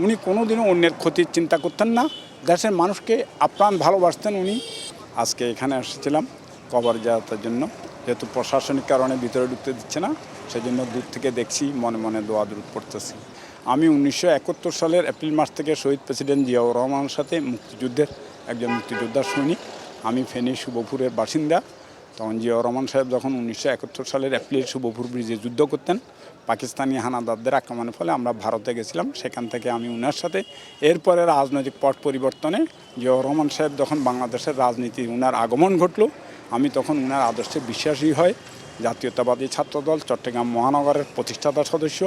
উনি কোনোদিনও অন্যের ক্ষতির চিন্তা করতেন না, দেশের মানুষকে আপ্রাণ ভালোবাসতেন উনি। আজকে এখানে এসেছিলাম কবর জিয়ারতের জন্য, যেহেতু প্রশাসনিক কারণে ভিতরে ঢুকতে দিচ্ছে না, সেজন্য দূর থেকে দেখছি, মনে মনে দোয়া দরুদ পড়তেছি। আমি 1971 সালের এপ্রিল মাস থেকে শহীদ প্রেসিডেন্ট জিয়াউর রহমানের সাথে একজন মুক্তিযোদ্ধার সৈনিক। আমি ফেনী শুভপুরের বাসিন্দা। তখন জিয়াউর রহমান সাহেব যখন 1971 সালের এপ্রিল শুভপুর ব্রিজে যুদ্ধ করতেন, পাকিস্তানি হানাদারদের আক্রমণের ফলে আমরা ভারতে গেছিলাম, সেখান থেকে আমি উনার সাথে। এরপরে রাজনৈতিক পট পরিবর্তনে জিয়াউর রহমান সাহেব যখন বাংলাদেশের রাজনীতি উনার আগমন ঘটল, আমি তখন উনার আদর্শে বিশ্বাসী হয় জাতীয়তাবাদী ছাত্রদল চট্টগ্রাম মহানগরের প্রতিষ্ঠাতা সদস্য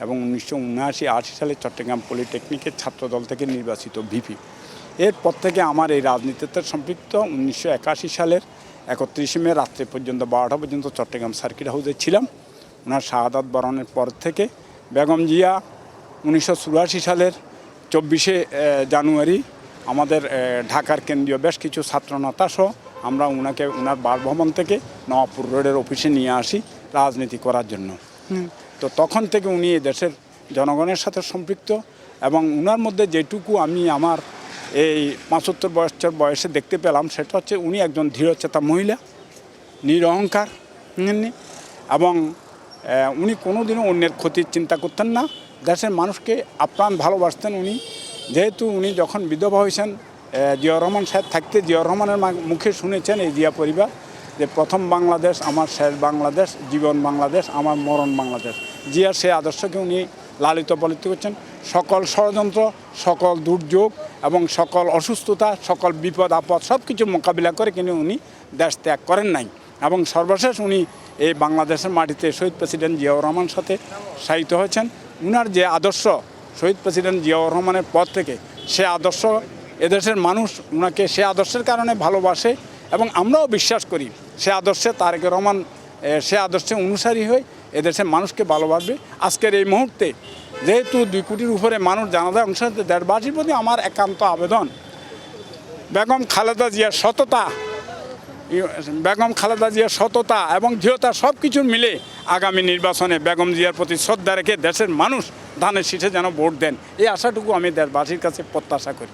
এবং 1979-80 সালে চট্টগ্রাম পলিটেকনিকের ছাত্রদল থেকে নির্বাচিত ভিপি। এরপর থেকে আমার এই রাজনীতিতে সম্পৃক্ত। 1981 সালের 31 মে রাত্রে পর্যন্ত 12টা পর্যন্ত চট্টগ্রাম সার্কিট হাউসে ছিলাম। ওনার শাহাদাত বরণের পর থেকে বেগম জিয়া 1984 সালের 24 জানুয়ারি আমাদের ঢাকার কেন্দ্রীয় বেশ কিছু ছাত্রনেতা সহ আমরা ওনাকে ওনার বাসভবন থেকে নওয়াবপুর রোডের অফিসে নিয়ে আসি রাজনীতি করার জন্য। তো তখন থেকে উনি দেশের জনগণের সাথে সম্পৃক্ত এবং ওনার মধ্যে যেটুকু আমি আমার এই 75 বয়সে দেখতে পেলাম, সেটা হচ্ছে উনি একজন দৃঢ়চেতা মহিলা, নিরহংকার, এবং উনি কোনোদিনও অন্যের ক্ষতির চিন্তা করতেন না, দেশের মানুষকে আপ্রাণ ভালোবাসতেন উনি। যেহেতু উনি যখন বিধবা হয়েছেন, জিয়াউর রহমান সাহেব থাকতে জিয়াউর রহমানের মুখে শুনেছেন এই জিয়া পরিবার যে প্রথম বাংলাদেশ আমার শেষ বাংলাদেশ, জীবন বাংলাদেশ আমার মরণ বাংলাদেশ। জিয়ার সেই আদর্শকে উনি লালিত পালিত করছেন। সকল ষড়যন্ত্র, সকল দুর্যোগ এবং সকল অসুস্থতা, সকল বিপদ আপদ সব কিছু মোকাবিলা করে কিন্তু উনি দেশ ত্যাগ করেন নাই। এবং সর্বশেষ উনি এই বাংলাদেশের মাটিতে শহীদ প্রেসিডেন্ট জিয়াউর রহমানের সাথে শায়িত হয়েছেন। উনার যে আদর্শ শহীদ প্রেসিডেন্ট জিয়াউর রহমানের পর থেকে, সে আদর্শ এদেশের মানুষ উনাকে সে আদর্শের কারণে ভালোবাসে এবং আমরাও বিশ্বাস করি সে আদর্শে তারেক রহমান সে আদর্শে অনুসারী হয়ে এদেশের মানুষকে ভালোবাসবে। আজকের এই মুহূর্তে যেহেতু 2 কোটির উপরে মানুষ জানাজায় অংশ নিতে, দেশবাসীর প্রতি আমার একান্ত আবেদন, বেগম খালেদা জিয়ার সততা এবং দৃঢ়তা সব কিছু মিলে আগামী নির্বাচনে বেগম জিয়ার প্রতি শ্রদ্ধা রেখে দেশের মানুষ ধানের শীষে যেন ভোট দেন, এই আশাটুকু আমি দেশবাসীর কাছে প্রত্যাশা করি।